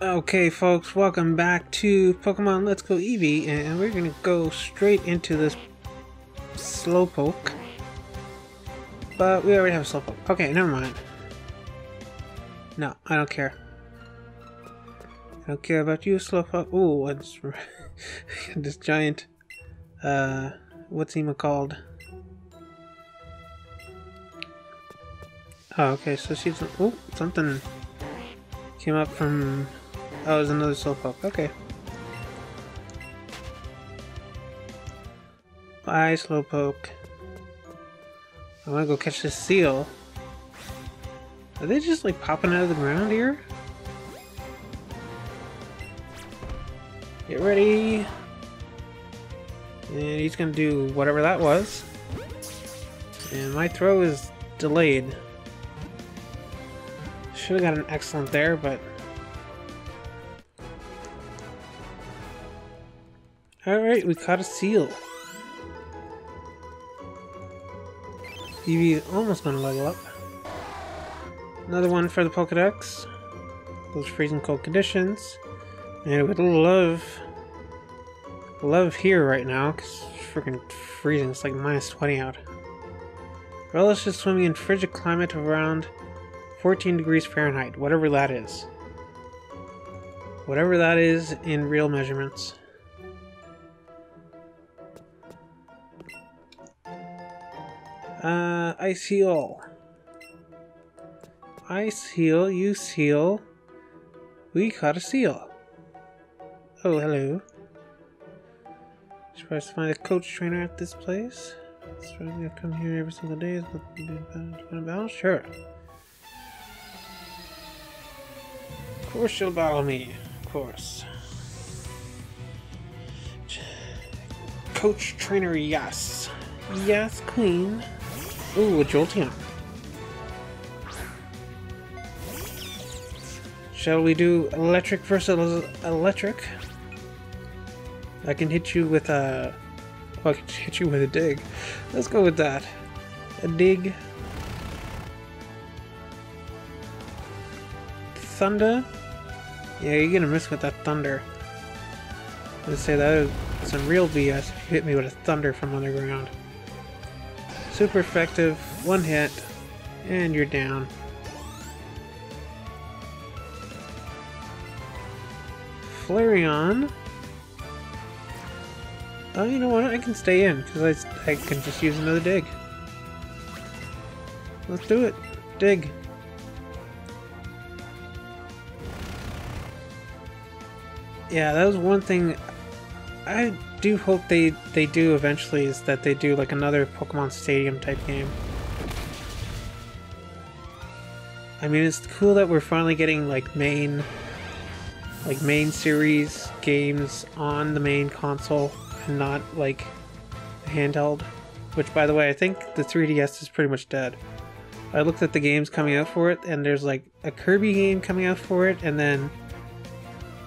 Okay folks, welcome back to Pokemon Let's Go Eevee, and we're gonna go straight into this Slowpoke. But we already have a Slowpoke. Okay, never mind. No, I don't care. I don't care about you, Slowpoke. Ooh, it's this giant, what's he called? Oh, okay, so she's, oh, something came up from, oh, it was another Slowpoke, okay. Bye, Slowpoke. I wanna go catch this seal. Are they just like popping out of the ground here? Get ready. And he's gonna do whatever that was. And my throw is delayed. Should have got an excellent there, but... Alright, we caught a seal. Eevee is almost gonna level up. Another one for the Pokedex. Those freezing cold conditions. And I would love here right now, because it's freaking freezing. It's like minus 20 out. Relish is swimming in frigid climate of around 14 degrees Fahrenheit, whatever that is. Whatever that is in real measurements. Ice Heal. Ice Heal, you seal. We caught a seal. Oh, hello. Surprised to find a coach trainer at this place. Surprised to come here every single day. Is what battle? Sure. Of course she'll battle me. Of course. Coach trainer, yes. Yes, queen. Ooh, a Jolteon. Shall we do electric versus electric? I can hit you with a... Oh, I can hit you with a dig. Let's go with that. A dig. Thunder? Yeah, you're gonna miss with that thunder. Let's say that is some real BS if you hit me with a thunder from underground. Super effective, one hit, and you're down. Flareon. Oh, you know what? I can stay in because I can just use another dig. Let's do it. Dig. Yeah, that was one thing I do hope they do eventually, is that they do like another Pokemon Stadium type game. I mean, it's cool that we're finally getting like main series games on the main console and not like handheld. Which, by the way, I think the 3DS is pretty much dead. I looked at the games coming out for it, and there's like a Kirby game coming out for it, and then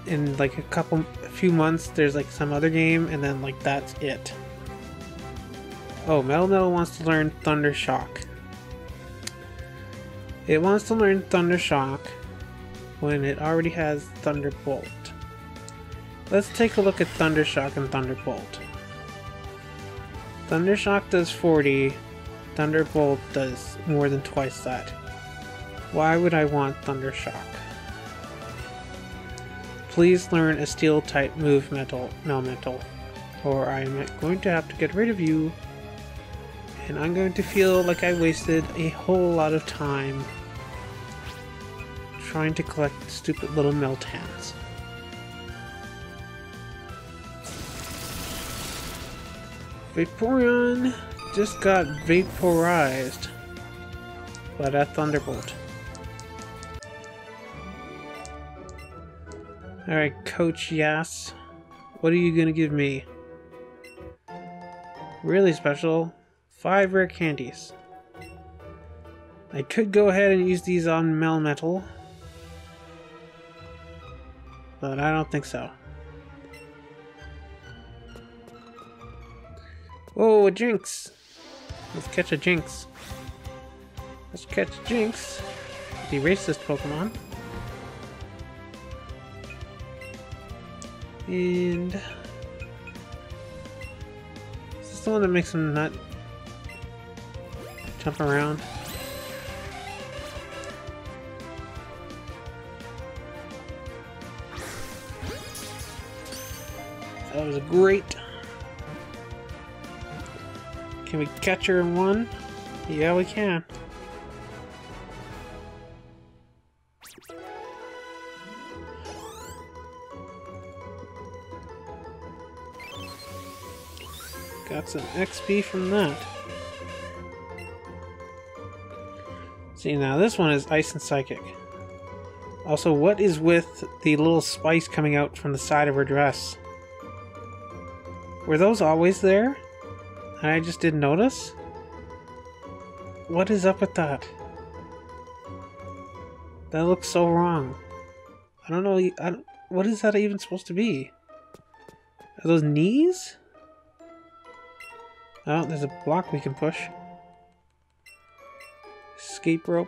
in like a few months there's like some other game, and then like that's it. Oh, Metal wants to learn Thunder Shock. It wants to learn Thunder Shock when it already has Thunderbolt. Let's take a look at Thunder Shock and Thunderbolt. Thunder Shock does 40, Thunderbolt does more than twice that. Why would I want Thunder Shock? Please learn a steel type move, Melmetal, or I'm going to have to get rid of you, and I'm going to feel like I wasted a whole lot of time trying to collect stupid little Meltans. Vaporeon just got vaporized by that Thunderbolt. Alright, Coach Yas, what are you gonna give me? Really special, 5 rare candies. I could go ahead and use these on Melmetal, but I don't think so. Whoa, a Jinx! Let's catch a Jinx. Let's catch Jinx. The racist Pokemon. And is this the one that makes him not jump around? That was great. Can we catch her in one? Yeah, we can. Got some XP from that. See, now this one is Ice and Psychic. Also, what is with the little spice coming out from the side of her dress? Were those always there? And I just didn't notice? What is up with that? That looks so wrong. I don't know. What is that even supposed to be? Are those knees? Oh, there's a block we can push. Escape rope.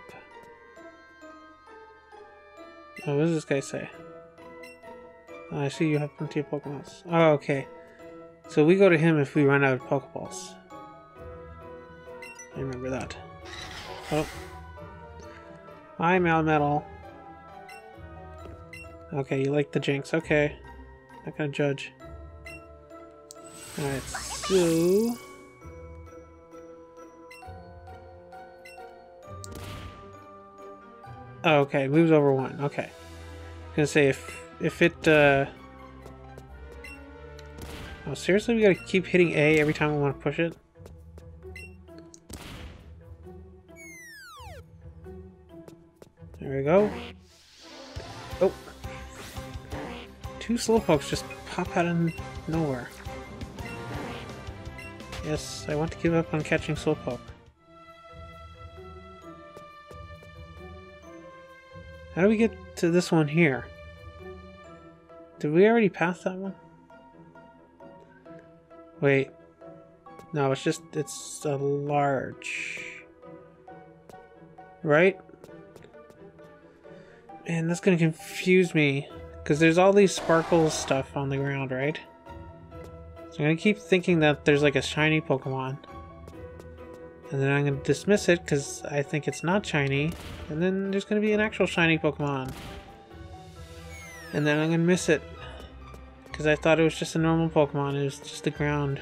Oh, what does this guy say? Oh, I see you have plenty of Pokeballs. Oh, okay. So we go to him if we run out of Pokeballs. I remember that. Oh. Hi, Melmetal. Okay, you like the Jinx. Okay. Not gonna judge. Alright, so... Oh, okay, moves over one. Okay. I was gonna say, if it, Oh, seriously? We gotta keep hitting A every time we want to push it? There we go. Oh! Two Slowpokes just pop out of nowhere. Yes, I want to give up on catching Slowpoke. How do we get to this one here? Did we already pass that one? Wait. No, it's a large. Right? Man, that's gonna confuse me. Because there's all these sparkles stuff on the ground, right? So I'm gonna keep thinking that there's like a shiny Pokemon. And then I'm gonna dismiss it because I think it's not shiny. And then there's gonna be an actual shiny Pokemon. And then I'm gonna miss it. Because I thought it was just a normal Pokemon. It was just the ground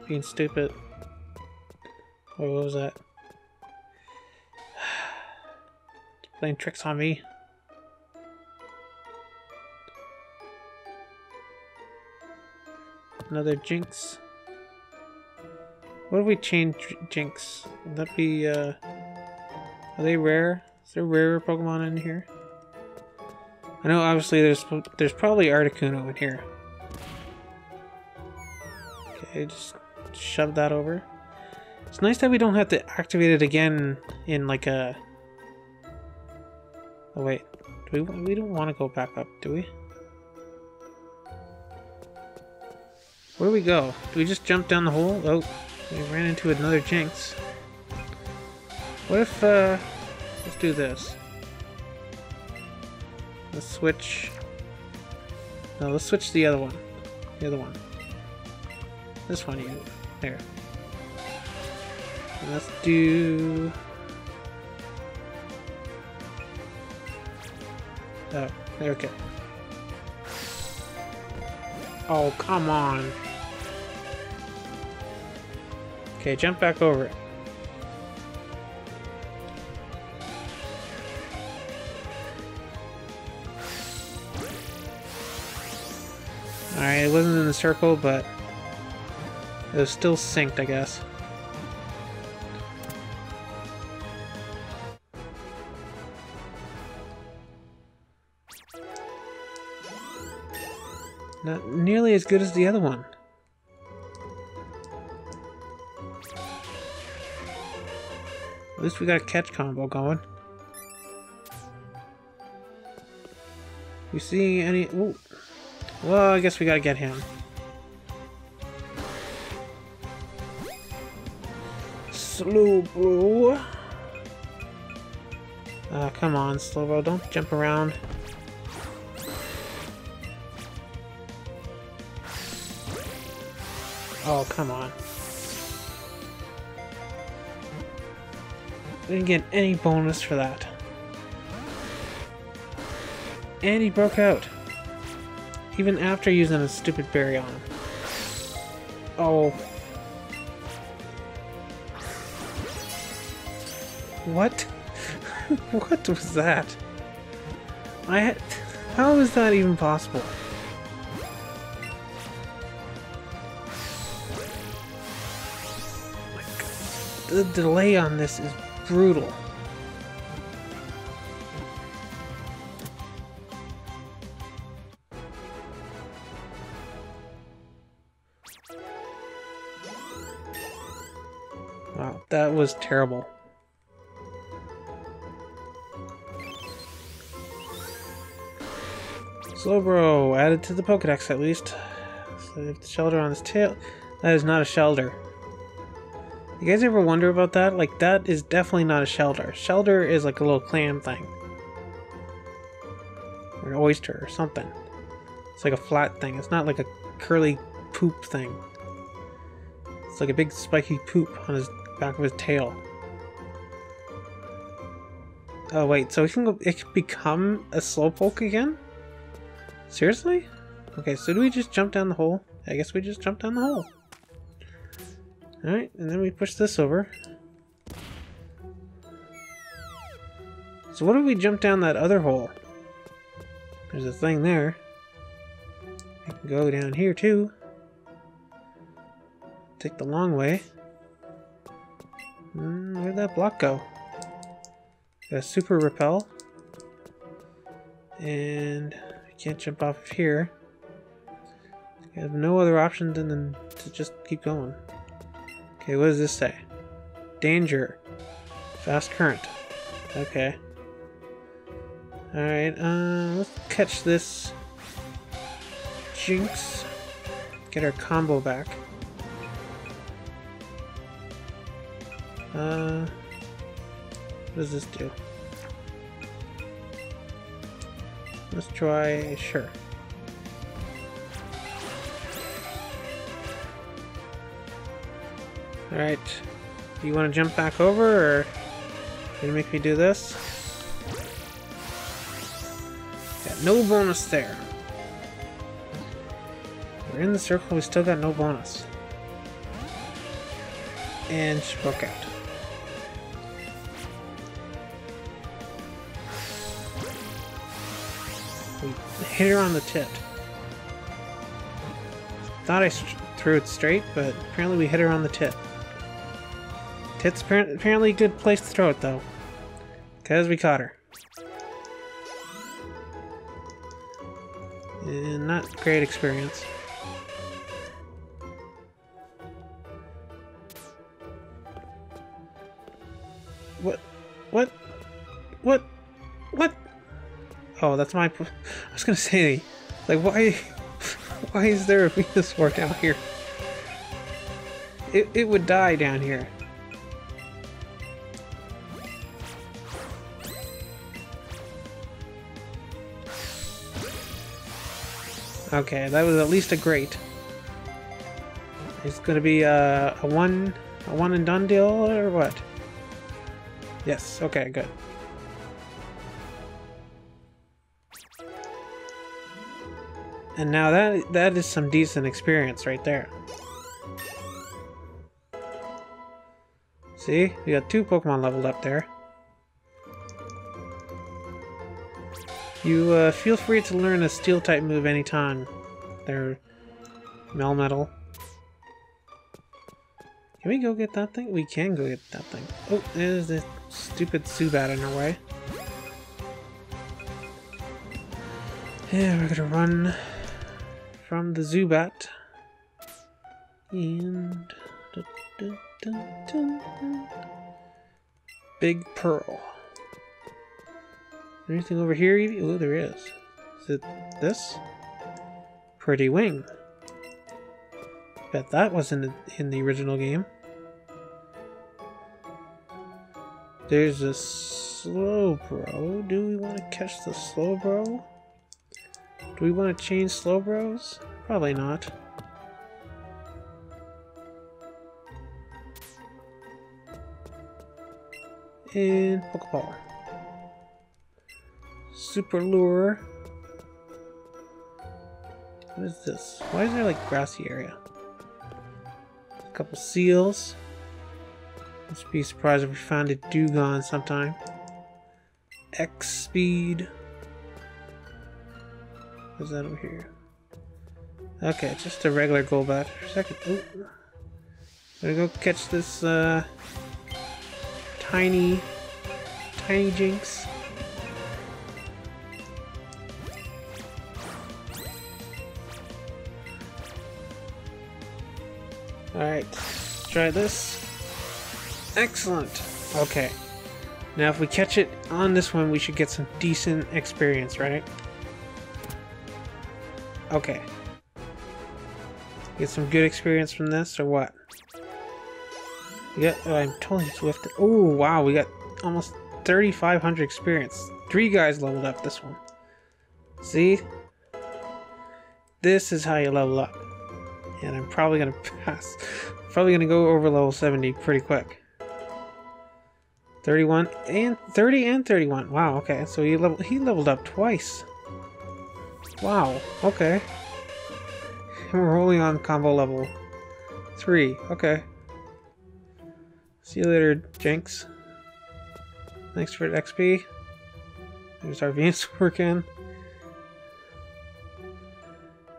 being stupid. Wait, what was that? It's playing tricks on me. Another Jinx. What if we change Jinx? Would that be, are they rare? Is there rarer Pokemon in here? I know obviously there's probably Articuno in here. Okay, just shove that over. It's nice that we don't have to activate it again in like a... Oh wait, we don't want to go back up, do we? Where do we go? Do we just jump down the hole? Oh, we ran into another Jinx. What if, let's do this. Let's switch... No, let's switch the other one. The other one. This one, you... There. And let's do... Oh, there, okay. Oh, come on. Okay, jump back over it. Alright, it wasn't in the circle, but it was still synced, I guess. Not nearly as good as the other one. At least we got a catch combo going. You see any... Ooh. Well, I guess we gotta get him. Slowbro. Come on, Slowbro, don't jump around. Oh, come on. I didn't get any bonus for that. And he broke out. Even after using a stupid berry on him. Oh. What? What was that? How is that even possible? My God. The delay on this is brutal. Wow, that was terrible. Slowbro, added to the Pokedex at least. So if the shelter on his tail. That is not a shelter. You guys ever wonder about that? Like, that is definitely not a shelter. Shelter is like a little clam thing. Or an oyster or something. It's like a flat thing. It's not like a curly poop thing. It's like a big spiky poop on his back of his tail. Oh wait, so it can become a Slowpoke again? Seriously? Okay, so do we just jump down the hole? I guess we just jump down the hole. Alright, and then we push this over. So what if we jump down that other hole? There's a thing there. I can go down here too. Take the long way. Where'd that block go? Got a super repel. And I can't jump off of here. I have no other option than to just keep going. Okay, what does this say? Danger. Fast current. Okay. Alright, let's catch this Jinx. Get our combo back. What does this do? Let's try, sure. Alright, do you want to jump back over, or gonna make me do this? Got no bonus there. We're in the circle, we still got no bonus. And she broke out. We hit her on the tit. Thought I threw it straight, but apparently we hit her on the tit. Tit's apparently a good place to throw it, though. Because we caught her. And not great experience. What? Oh, that's my... I was gonna say, like, why is there a Venusaur down here? It would die down here. Okay, that was at least a great. It's gonna be a one and done deal, or what? Yes, okay, good. And now that is some decent experience right there. See? We got 2 Pokemon leveled up there. You feel free to learn a Steel-type move anytime. They're Melmetal. Can we go get that thing? We can go get that thing. Oh, there's the stupid Zubat in our way. Yeah, we're gonna run from the Zubat. And... Big Pearl. Anything over here, Eevee? Oh, there is. Is it this? Pretty Wing. Bet that wasn't in the original game. There's a Slowbro. Do we want to catch the Slowbro? Do we want to change Slowbros? Probably not. And Pokeball. Super Lure. What is this? Why is there like grassy area? A couple seals. Wouldn't be surprised if we found a Dugong sometime. X speed. What's that over here? Okay, just a regular Golbat for a second. Ooh. Gonna go catch this tiny Jinx. Alright, let's try this. Excellent. Okay. Now if we catch it on this one, we should get some decent experience, right? Okay. Get some good experience from this, or what? Yeah, I'm totally swifted. Oh, wow, we got almost 3,500 experience. 3 guys leveled up this one. See? This is how you level up. And I'm probably gonna pass. Probably gonna go over level 70 pretty quick. 31 and 30 and 31. Wow, okay. So he leveled up twice. Wow, okay. And we're only on combo level 3. Okay. See you later, Jinx. Thanks for the XP. There's our Venus working.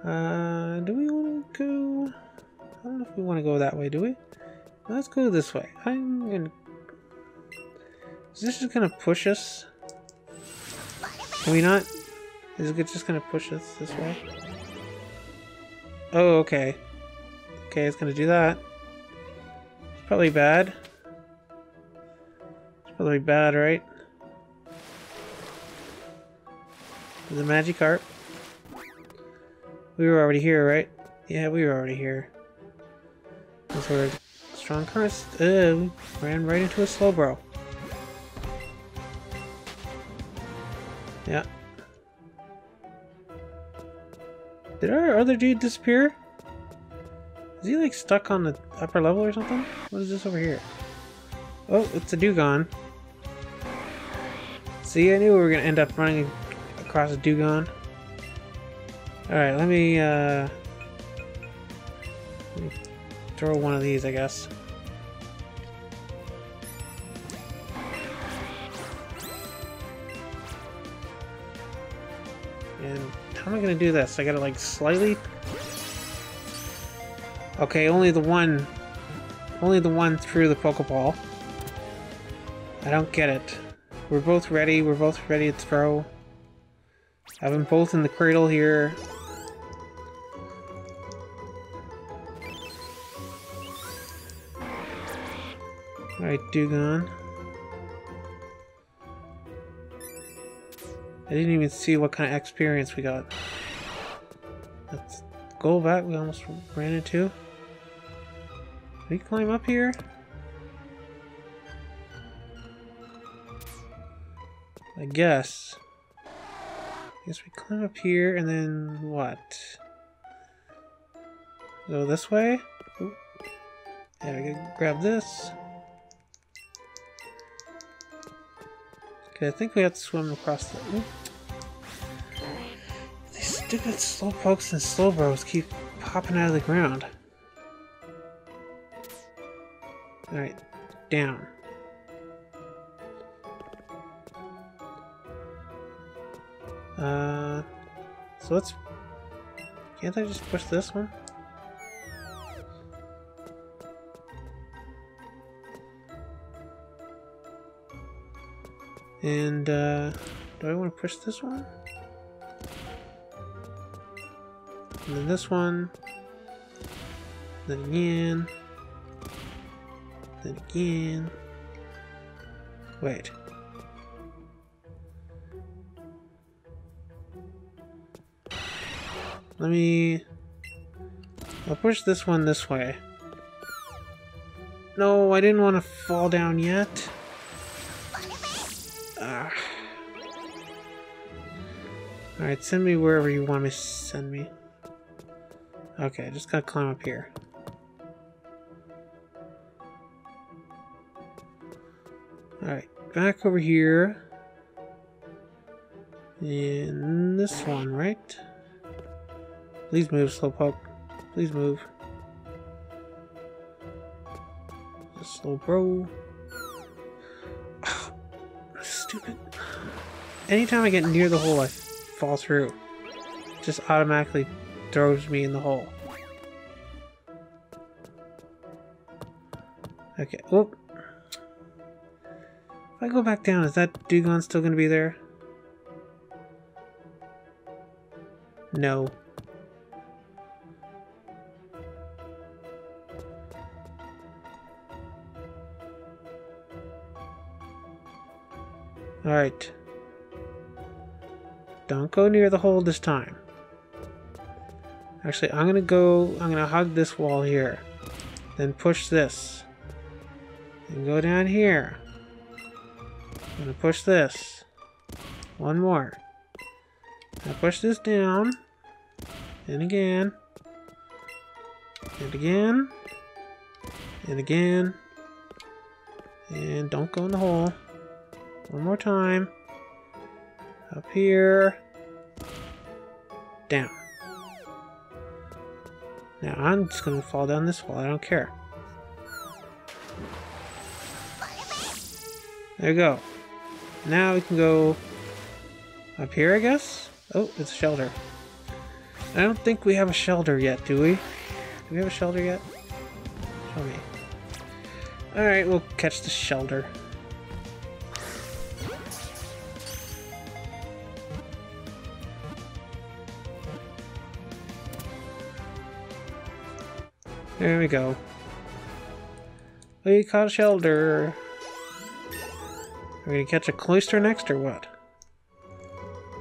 Do we want to go? I don't know if we want to go that way, do we? Let's go this way. Is this just gonna push us? Can we not? Is it just gonna push us this way? Oh, okay. Okay, it's gonna do that. It's probably bad. It's probably bad, right? The Magikarp. We were already here, right? Yeah, we were already here. Those were strong currents. We ran right into a Slowbro. Yeah. Did our other dude disappear? Is he like stuck on the upper level or something? What is this over here? Oh, it's a Dugong. See, I knew we were gonna end up running across a Dugong. Alright, let me throw one of these, I guess. And how am I gonna do this? I gotta like slightly... Okay, only the one through the Pokeball. I don't get it. We're both ready to throw. Have them both in the cradle here. Alright, Dugong. I didn't even see what kind of experience we got. Let's go back. We almost ran into. Can we climb up here? I guess. We climb up here and then what? Go this way? Ooh. Yeah, we can grab this. Okay, I think we have to swim across the... Ooh. These stupid Slowpokes and Slowbros keep popping out of the ground. Alright, down. So let's... Can't I just push this one? And, do I want to push this one? And then this one. Then again. Then again. Wait. I'll push this one this way. No, I didn't want to fall down yet. Alright, send me wherever you want me to send me. Okay, just gotta climb up here. Alright, back over here. And this one, right? Please move, Slowpoke. Please move. Just slow bro. Stupid. Anytime I get near the hole, I fall through. It just automatically throws me in the hole. Okay. Oh. If I go back down, is that Dugong still going to be there? No. Alright. Don't go near the hole this time. Actually, I'm gonna hug this wall here. Then push this. And go down here. I'm gonna push this. One more. Now push this down. And again. And again. And again. And don't go in the hole. One more time. Up here. Down. Now I'm just gonna fall down this wall. I don't care. There we go. Now we can go up here, I guess? Oh, it's a shelter. I don't think we have a shelter yet, do we? Do we have a shelter yet? Show me. Alright, we'll catch the shelter. There we go. We caught a shelter. Are we gonna catch a cloister next or what?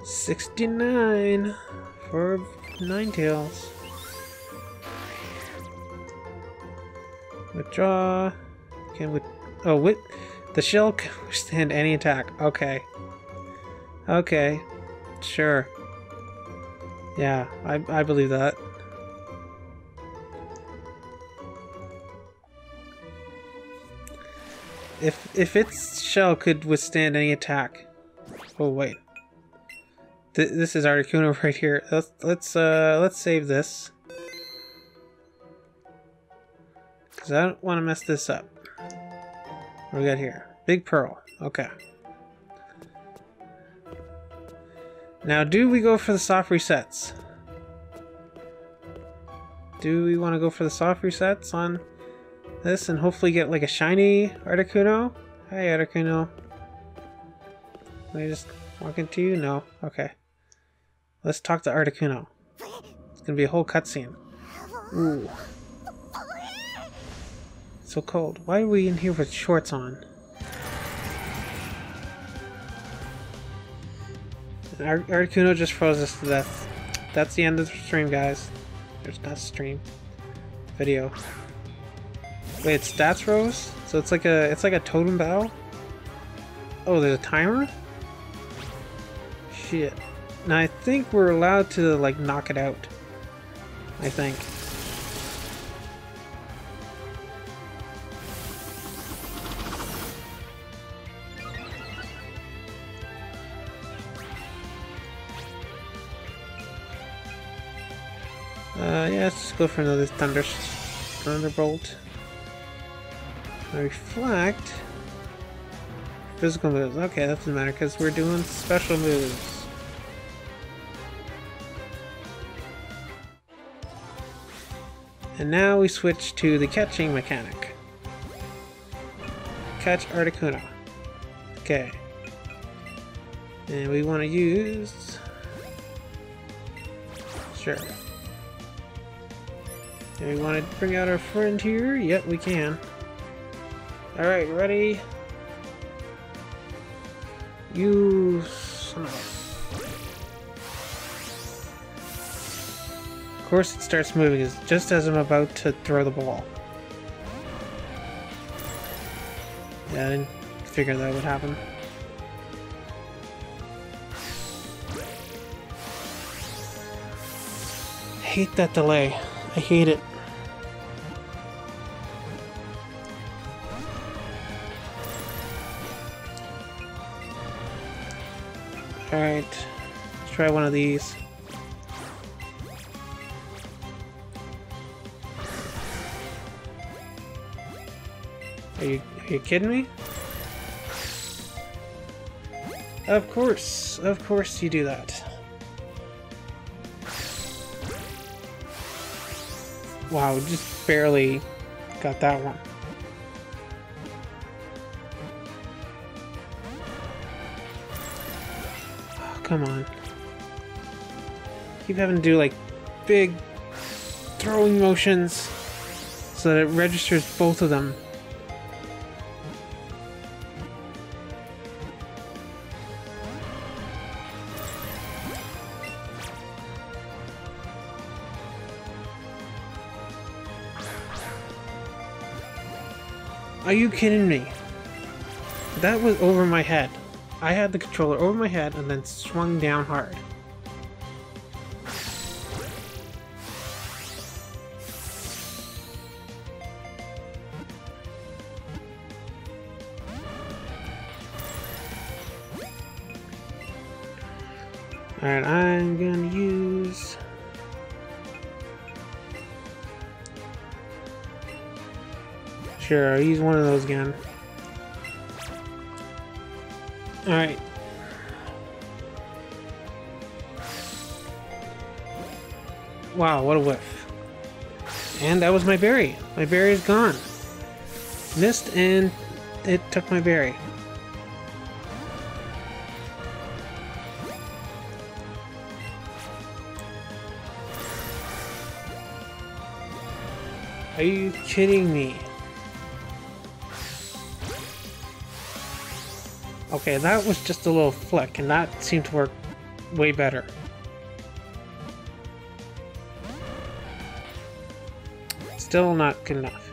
69 for Ninetales. Withdraw. Can we? Oh, wait. The shell can withstand any attack. Okay. Okay. Sure. Yeah, I believe that. If its shell could withstand any attack. Oh wait. This is Articuno right here. Let's save this. Cause I don't want to mess this up. What do we got here? Big Pearl. Okay. Now, do we go for the soft resets? Do we want to go for the soft resets on this and hopefully get like a shiny Articuno? Hey Articuno. Can I just walk into you? No? Okay. Let's talk to Articuno. It's gonna be a whole cutscene. Ooh. It's so cold. Why are we in here with shorts on? Articuno just froze us to death. That's the end of the stream, guys. There's not a stream. Video. Wait, it's stats rose? So it's like a totem battle? Oh, there's a timer? Shit. Now I think we're allowed to like knock it out. I think. Yeah, let's just go for another Thunderbolt. Reflect. Physical moves. Okay, that doesn't matter because we're doing special moves. And now we switch to the catching mechanic. Catch Articuno. Okay. And we want to use... Sure. And we want to bring out our friend here. Yep, we can. Alright, ready? You... Of course it starts moving just as I'm about to throw the ball. Yeah, I didn't figure that would happen. I hate that delay. I hate it. Alright, let's try one of these. Are you kidding me? Of course you do that. Wow, just barely got that one. Oh, come on. Keep having to do like big throwing motions so that it registers both of them. Are you kidding me? That was over my head. I had the controller over my head and then swung down hard. Alright, I'm gonna use... Sure, I'll use one of those again. Alright. Wow, what a whiff. And that was my berry. My berry is gone. Missed and it took my berry. Are you kidding me? Okay, that was just a little flick, and that seemed to work way better. Still not good enough.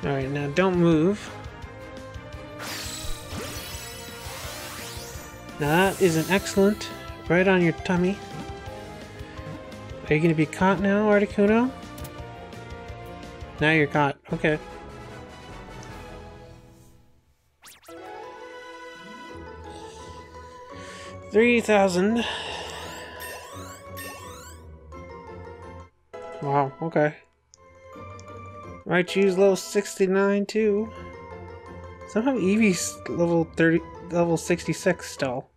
Alright, now don't move. Now that is an excellent, right on your tummy. Are you going to be caught now, Articuno? Now you're caught. Okay. $3,000. Wow, okay. Right, choose level 69 too. Somehow Eevee's level 66 still.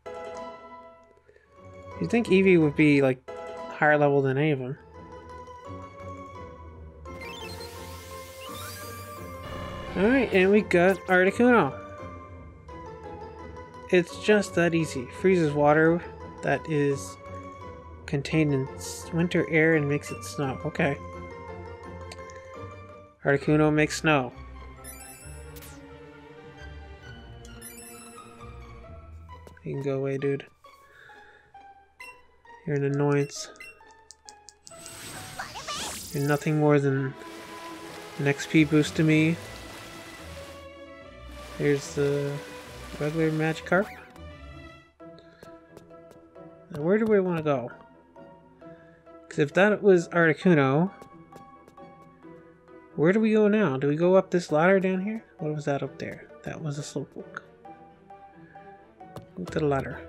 You'd think Eevee would be like higher level than any of them. Alright, and we got Articuno. It's just that easy. Freezes water that is contained in winter air and makes it snow. Okay. Articuno makes snow. You can go away, dude. You're an annoyance. You're nothing more than an XP boost to me. Here's the regular Magikarp. Now where do we want to go? Because if that was Articuno, where do we go now? Do we go up this ladder down here? What was that up there? That was a Slowpoke. Go to the ladder.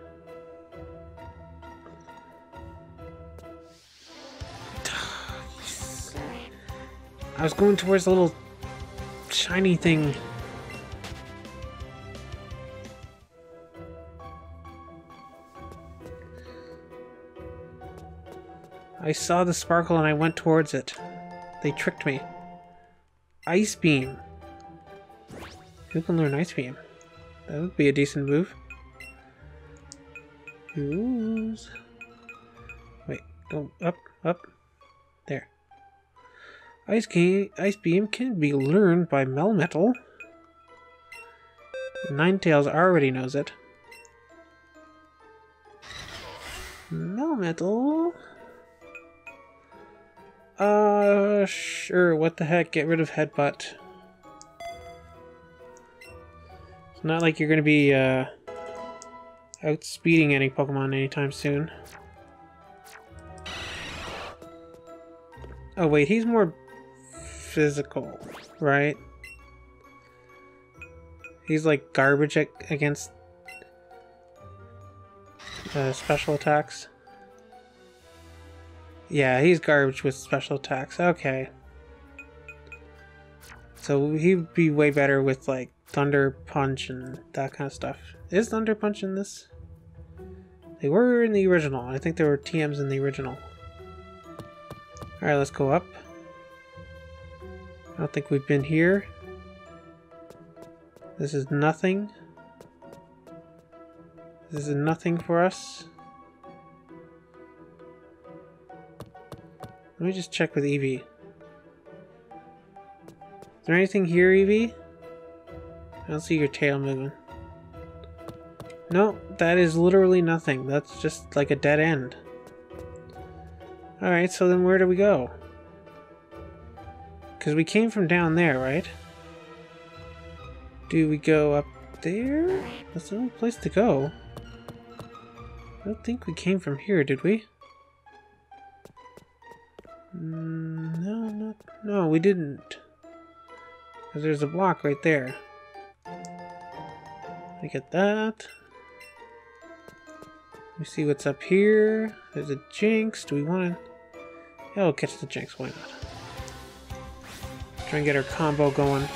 I was going towards the little shiny thing. I saw the sparkle and I went towards it. They tricked me. Ice Beam. Who can learn Ice Beam? That would be a decent move. Use. Wait, go up. There. Ice Beam can be learned by Melmetal. Ninetales already knows it. Melmetal. Sure, what the heck, get rid of Headbutt. It's not like you're gonna be, outspeeding any Pokemon anytime soon. Oh wait, he's more physical, right? He's like garbage against special attacks. Yeah, he's garbage with special attacks. Okay. So he'd be way better with like Thunder Punch and that kind of stuff. Is Thunder Punch in this? They were in the original. I think there were TMs in the original. Alright, let's go up. I don't think we've been here. This is nothing. This is nothing for us. Let me just check with Eevee. Is there anything here, Eevee? I don't see your tail moving. No, that is literally nothing. That's just like a dead end. Alright, so then where do we go? Because we came from down there, right? Do we go up there? That's the only place to go. I don't think we came from here, did we? No, we didn't. Because there's a block right there. I get that. Let me see what's up here. There's a Jinx. Do we want to... Yeah, we'll catch the Jinx. Why not? Try and get our combo going.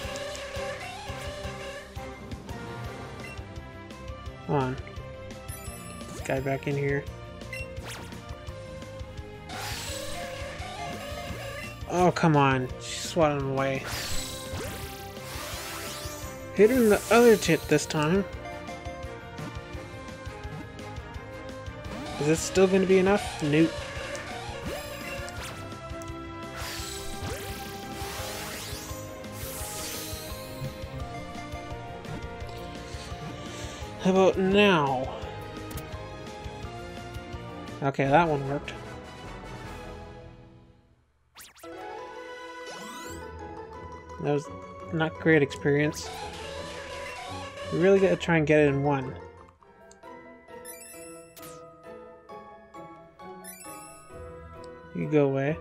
Come on. Get this guy back in here. Oh, come on. She swatted him away. Hit her in the other tit this time. Is this still going to be enough? Nope. How about now? Okay, that one worked. That was not great experience. We really gotta try and get it in one. You go away.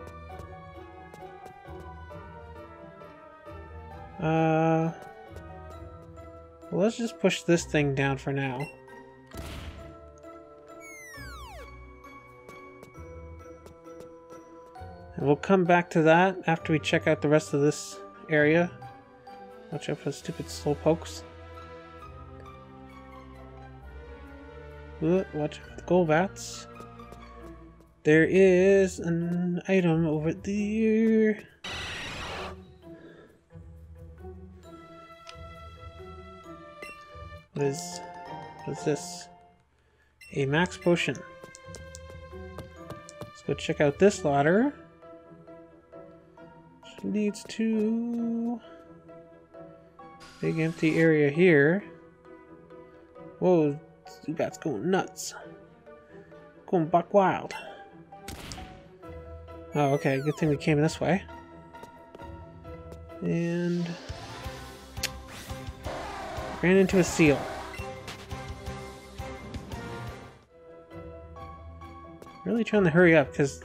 Well, let's just push this thing down for now. And we'll come back to that after we check out the rest of this area. Watch out for the stupid slowpokes. Watch out for the Golbats. There is an item over there. What is this? A max potion. Let's go check out this ladder. Which leads to big empty area here. Whoa, Zubat's going nuts. Going buck wild. Oh, okay, good thing we came this way. And ran into a seal. Really trying to hurry up because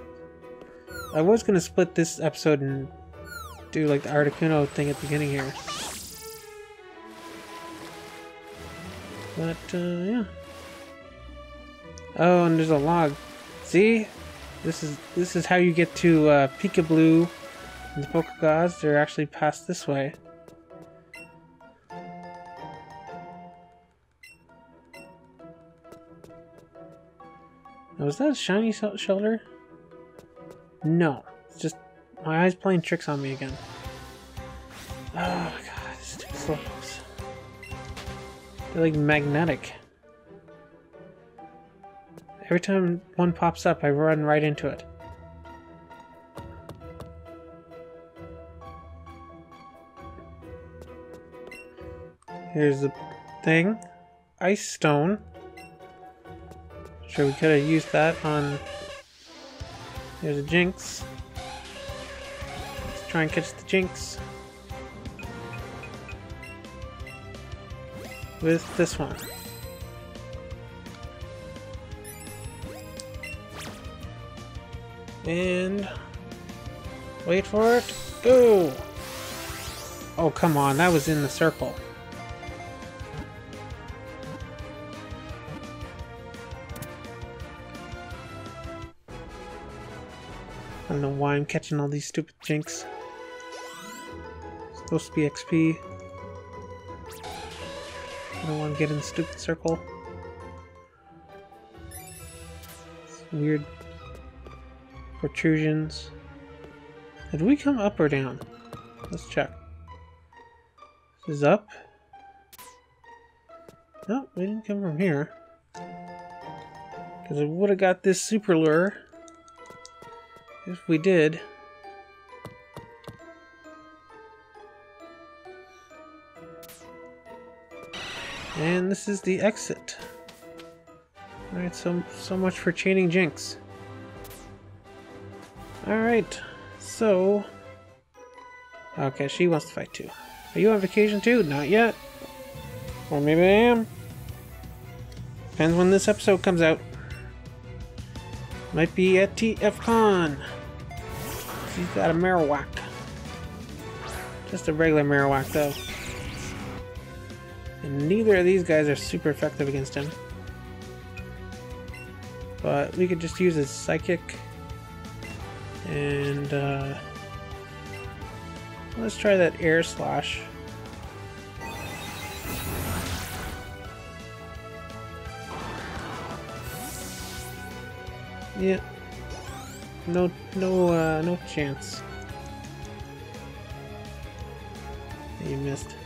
I was going to split this episode and do like the Articuno thing at the beginning here. But, yeah. Oh, and there's a log. See? This is how you get to Peekaboo and the Pokegods. They're actually passed this way. Now, was that a shiny shelter? No. It's just my eyes playing tricks on me again. Oh my god, this is too slow. They're like magnetic. Every time one pops up, I run right into it. Here's the thing. Ice Stone. Sure, we could have used that on... There's a Jinx. Let's try and catch the Jinx. With this one. And wait for it. Go! Oh, come on, that was in the circle. I don't know why I'm catching all these stupid jinx. It's supposed to be XP. I don't want to get in the stupid circle. It's weird protrusions. Did we come up or down? Let's check. This is up. No, we didn't come from here. Because I would have got this super lure if we did. And this is the exit. Alright, so much for chaining jinx. Alright, so... Okay, she wants to fight too. Are you on vacation too? Not yet. Or maybe I am. Depends when this episode comes out. Might be at TFCon. She's got a Marowak. Just a regular Marowak though. And neither of these guys are super effective against him. But we could just use his Psychic. And let's try that Air Slash. Yeah. No chance. You missed.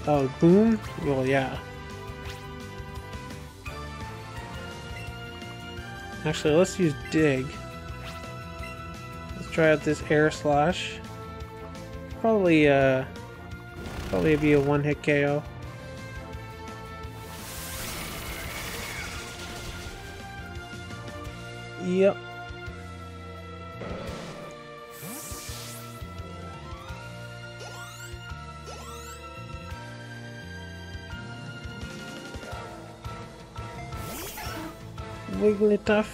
Oh, boom? Well, yeah. Actually, let's use Dig. Let's try out this Air Slash. Probably be a one-hit KO. Yep. Wigglytuff.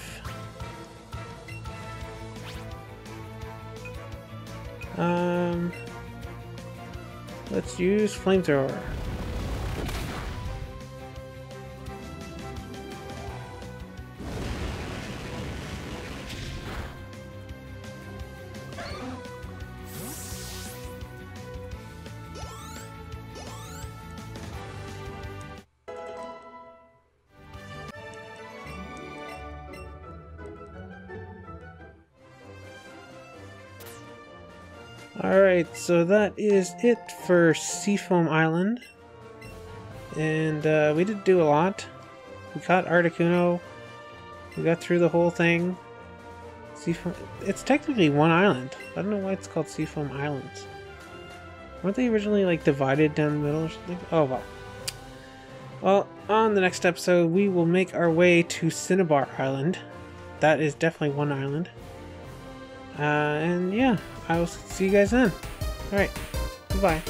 Let's use Flamethrower. Alright, so that is it for Seafoam Island. And we did do a lot. We caught Articuno. We got through the whole thing. Seafoam... It's technically one island. I don't know why it's called Seafoam Islands. Weren't they originally like divided down the middle or something? Oh well. Well, on the next episode we will make our way to Cinnabar Island. That is definitely one island. And yeah, I will see you guys then. Alright, goodbye.